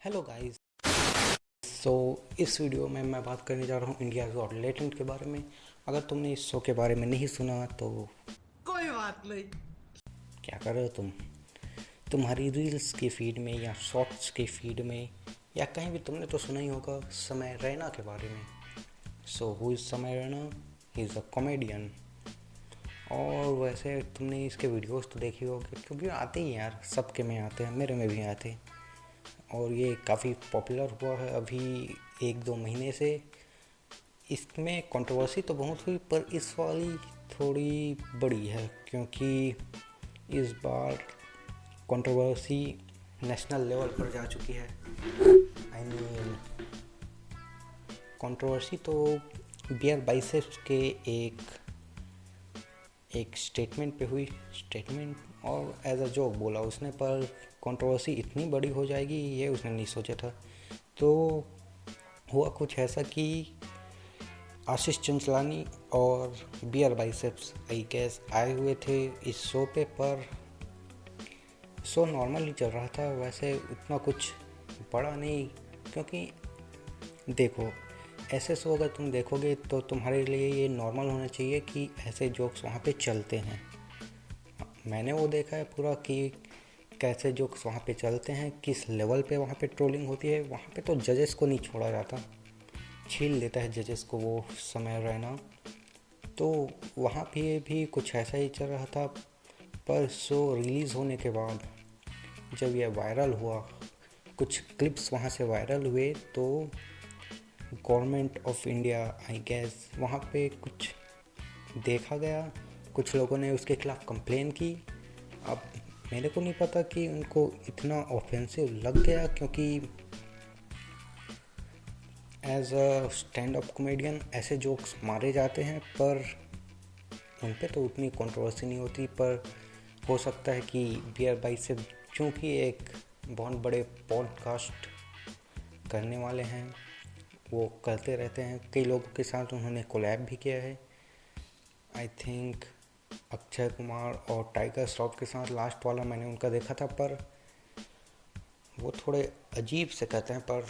Hello guys. सो इस video में मैं बात करने जा रहा हूँ इंडिया गॉट टैलेंट के बारे में। अगर तुमने इस शो के बारे में नहीं सुना तो कोई बात नहीं। क्या कर रहे हो तुम्हारी रील्स की फीड में या शॉर्ट्स की फीड में या कहीं भी तुमने तो सुना ही होगा समय रैना के बारे में। सो हु इज़ समय Raina? He is a comedian. और वैसे तुमने इसके वीडियोस तो देखे होंगे क्योंकि आते ही यार, सबके में आते हैं, मेरे में भी आते हैं। और ये काफ़ी पॉपुलर हुआ है अभी 1-2 महीने से। इसमें कंट्रोवर्सी तो बहुत हुई पर इस वाली थोड़ी बड़ी है क्योंकि इस बार कंट्रोवर्सी नेशनल लेवल पर जा चुकी है। आई मीन कंट्रोवर्सी तो बियर बाइसेप्स के एक स्टेटमेंट पे हुई। स्टेटमेंट और एज अ जोक बोला उसने, पर कंट्रोवर्सी इतनी बड़ी हो जाएगी ये उसने नहीं सोचा था। तो हुआ कुछ ऐसा कि आशीष चंचलानी और बियर बाइसेप्स आई गेस आए हुए थे इस शो पे, पर शो नॉर्मल ही चल रहा था। वैसे उतना कुछ बड़ा नहीं, क्योंकि देखो, ऐसे शो अगर तुम देखोगे तो तुम्हारे लिए ये नॉर्मल होना चाहिए कि ऐसे जोक्स वहाँ पे चलते हैं। मैंने वो देखा है पूरा कि कैसे जोक्स वहाँ पे चलते हैं, किस लेवल पे वहाँ पे ट्रोलिंग होती है। वहाँ पे तो जजेस को नहीं छोड़ा जाता, छील लेता है जजेस को वो समय रहना। तो वहाँ पे भी कुछ ऐसा ही चल रहा था। पर शो रिलीज़ होने के बाद जब यह वायरल हुआ, कुछ क्लिप्स वहाँ से वायरल हुए, तो government of India I guess वहाँ पे कुछ देखा गया। कुछ लोगों ने उसके खिलाफ़ कंप्लेन की। अब मेरे को नहीं पता कि उनको इतना ऑफेंसिव लग गया, क्योंकि as a stand up comedian ऐसे जोक्स मारे जाते हैं पर उन पे तो उतनी कंट्रोवर्सी नहीं होती। पर हो सकता है कि बियर बाई से, चूँकि एक बहुत बड़े पॉडकास्ट करने वाले हैं, वो करते रहते हैं, कई लोगों के साथ उन्होंने कोलैब भी किया है। आई थिंक अक्षय कुमार और टाइगर श्रॉफ के साथ लास्ट वाला मैंने उनका देखा था, पर वो थोड़े अजीब से कहते हैं, पर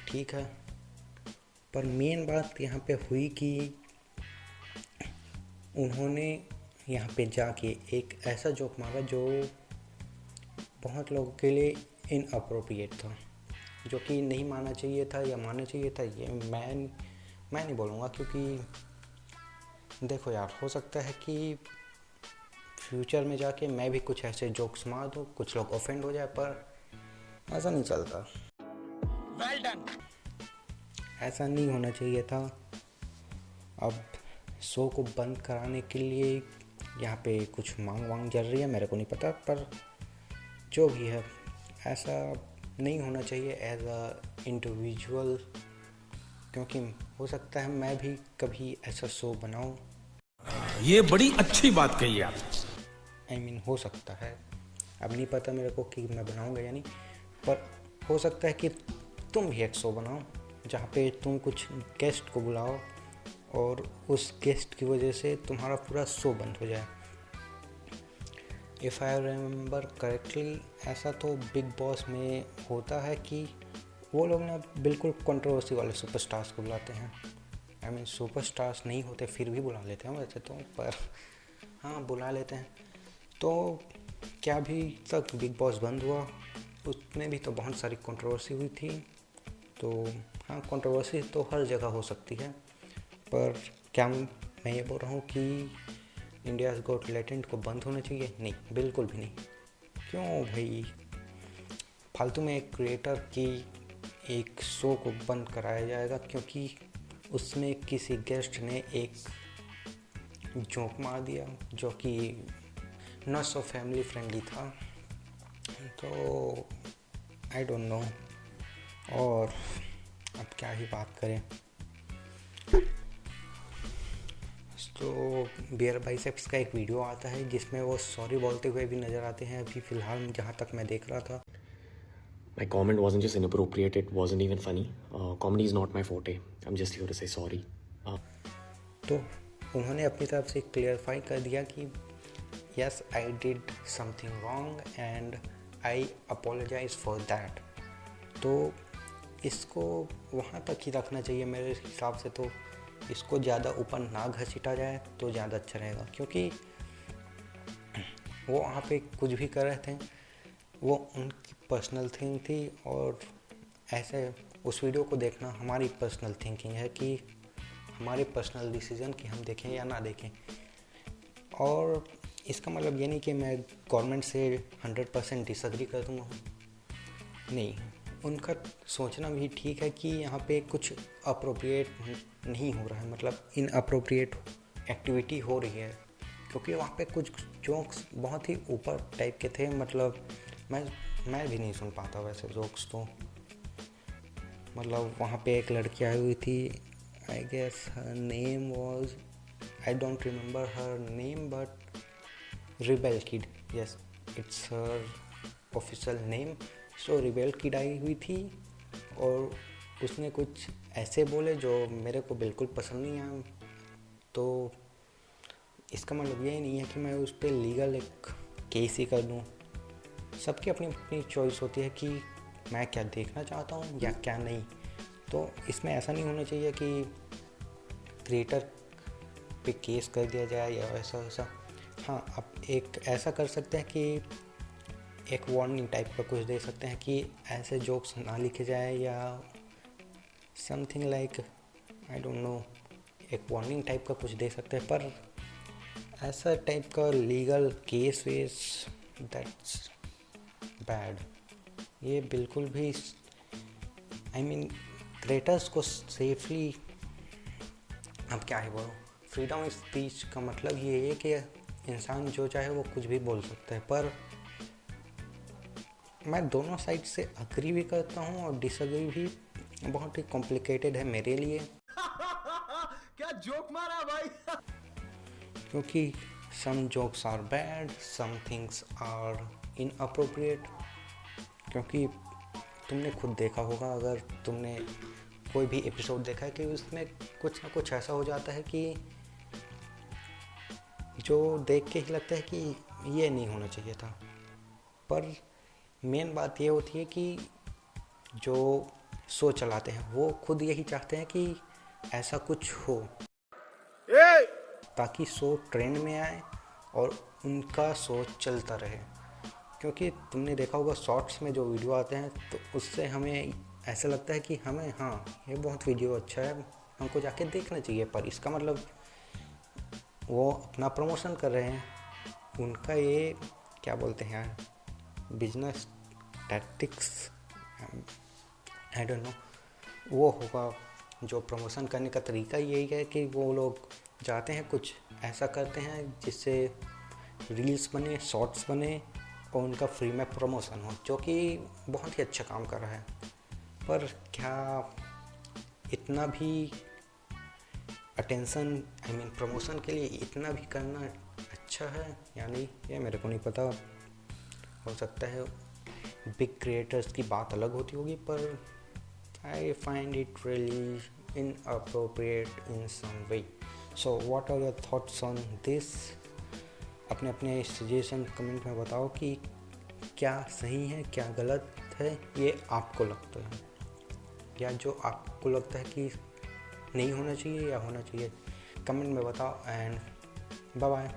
ठीक है। पर मेन बात यहाँ पे हुई कि उन्होंने यहाँ पे जाके एक ऐसा जोक मारा जो बहुत लोगों के लिए इनअप्रोप्रिएट था, जो कि नहीं मानना चाहिए था या मानना चाहिए था, ये मैं नहीं बोलूँगा। क्योंकि देखो यार, हो सकता है कि फ्यूचर में जाके मैं भी कुछ ऐसे जोक्स मार दूँ, कुछ लोग ऑफेंड हो जाए, पर ऐसा नहीं चलता। Well done. ऐसा नहीं होना चाहिए था। अब शो को बंद कराने के लिए यहाँ पे कुछ मांग वांग चल रही है, मेरे को नहीं पता, पर जो भी है ऐसा नहीं होना चाहिए एज अ इंडिविजुअल। क्योंकि हो सकता है मैं भी कभी ऐसा शो बनाऊँ। ये बड़ी अच्छी बात कही आप। आई मीन हो सकता है, अब नहीं पता मेरे को कि मैं बनाऊँगा या नहीं, पर हो सकता है कि तुम भी एक शो बनाओ जहाँ पे तुम कुछ गेस्ट को बुलाओ और उस गेस्ट की वजह से तुम्हारा पूरा शो बंद हो जाए। इफ़ आई रिमेंबर करेक्टली, ऐसा तो बिग बॉस में होता है कि वो लोग ना बिल्कुल कंट्रोवर्सी वाले सुपरस्टार्स को बुलाते हैं। आई मीन सुपरस्टार्स नहीं होते फिर भी बुला लेते हैं वैसे तो, पर हाँ बुला लेते हैं। तो क्या भी तक बिग बॉस बंद हुआ, उसमें भी तो बहुत सारी कंट्रोवर्सी हुई थी। तो हाँ, कंट्रोवर्सी तो हर जगह हो सकती है, पर क्या मैं ये बोल रहा हूँ कि इंडियाज़ गॉट टैलेंट को बंद होना चाहिए? नहीं, बिल्कुल भी नहीं। क्यों भाई, फालतू में एक क्रिएटर की एक शो को बंद कराया जाएगा क्योंकि उसमें किसी गेस्ट ने एक जोक मार दिया जो कि नॉट सो फैमिली फ्रेंडली था। तो आई डोंट नो। और अब क्या ही बात करें। तो बियर बाइसेप्स का एक वीडियो आता है जिसमें वो सॉरी बोलते हुए भी नज़र आते हैं अभी फ़िलहाल, जहाँ तक मैं देख रहा था। My comment wasn't just inappropriate, it wasn't even funny. Comedy is not my forte. I'm just here to say sorry. तो उन्होंने अपनी तरफ से क्लियरफाई कर दिया कि yes I did something wrong and I apologize for that. तो इसको वहाँ तक ही रखना चाहिए मेरे हिसाब से। तो इसको ज़्यादा ऊपर ना घसीटा जाए तो ज़्यादा अच्छा रहेगा, क्योंकि वो वहाँ पे कुछ भी कर रहे थे, वो उनकी पर्सनल थिंग थी। और ऐसे उस वीडियो को देखना हमारी पर्सनल थिंकिंग है कि हमारे पर्सनल डिसीजन कि हम देखें या ना देखें। और इसका मतलब ये नहीं कि मैं गवर्नमेंट से 100% डिसएग्री कर दूँगा, नहीं। उनका सोचना भी ठीक है कि यहाँ पे कुछ अप्रोप्रिएट नहीं हो रहा है, मतलब इनअप्रोप्रिएट एक्टिविटी हो रही है, क्योंकि वहाँ पे कुछ जोक्स बहुत ही ऊपर टाइप के थे। मतलब मैं भी नहीं सुन पाता वैसे जोक्स। तो मतलब वहाँ पे एक लड़की आई हुई थी, I guess her name was, I don't remember her name, but rebel kid, yes it's her official name. So rebel kid आई हुई थी और उसने कुछ ऐसे बोले जो मेरे को बिल्कुल पसंद नहीं आया। तो इसका मतलब ये नहीं है कि मैं उस पर लीगल एक केस ही कर दूँ। सबकी अपनी अपनी चॉइस होती है कि मैं क्या देखना चाहता हूँ या क्या नहीं। तो इसमें ऐसा नहीं होना चाहिए कि क्रिएटर पे केस कर दिया जाए या ऐसा। हाँ, आप एक ऐसा कर सकते हैं कि एक वार्निंग टाइप का कुछ दे सकते हैं कि ऐसे जोक्स ना लिखे जाए या something like, I don't know, एक वार्निंग टाइप का कुछ दे सकते हैं। पर ऐसा टाइप का लीगल केस वेस, दैट्स बैड। ये बिल्कुल भी, आई मीन क्रिएटर्स को सेफली, अब क्या ही बोलूँ, फ्रीडम ऑफ स्पीच का मतलब ये है कि इंसान जो चाहे वो कुछ भी बोल सकता है। पर मैं दोनों साइड से अग्री भी करता हूँ और डिसअग्री भी। बहुत ही कॉम्प्लिकेटेड है मेरे लिए, क्या जोक मारा भाई। क्योंकि some jokes are bad, some things are inappropriate. क्योंकि तुमने खुद देखा होगा, अगर तुमने कोई भी एपिसोड देखा है, कि उसमें कुछ ना कुछ ऐसा हो जाता है कि जो देख के ही लगता है कि ये नहीं होना चाहिए था। पर मेन बात ये होती है कि जो शो चलाते हैं वो खुद यही चाहते हैं कि ऐसा कुछ हो, ताकि शो ट्रेंड में आए और उनका शो चलता रहे। क्योंकि तुमने देखा होगा शॉर्ट्स में जो वीडियो आते हैं, तो उससे हमें ऐसा लगता है कि हमें, हाँ ये बहुत वीडियो अच्छा है, हमको जाके देखना चाहिए। पर इसका मतलब वो अपना प्रमोशन कर रहे हैं, उनका ये क्या बोलते हैं यार, business tactics, I don't know, वो होगा। जो प्रमोशन करने का तरीका यही है कि वो लोग जाते हैं, कुछ ऐसा करते हैं जिससे रील्स बने, शॉर्ट्स बने और उनका फ्री में प्रमोशन हो, जो कि बहुत ही अच्छा काम कर रहा है। पर क्या इतना भी अटेंशन, आई मीन प्रमोशन के लिए इतना भी करना अच्छा है या नहीं, ये मेरे को नहीं पता। हो सकता है बिग क्रिएटर्स की बात अलग होती होगी, पर I find it really inappropriate in some way. So what are your thoughts on this? अपने अपने सजेशन कमेंट में बताओ कि क्या सही है, क्या गलत है, ये आपको लगता है, या जो आपको लगता है कि नहीं होना चाहिए या होना चाहिए, कमेंट में बताओ। And bye bye.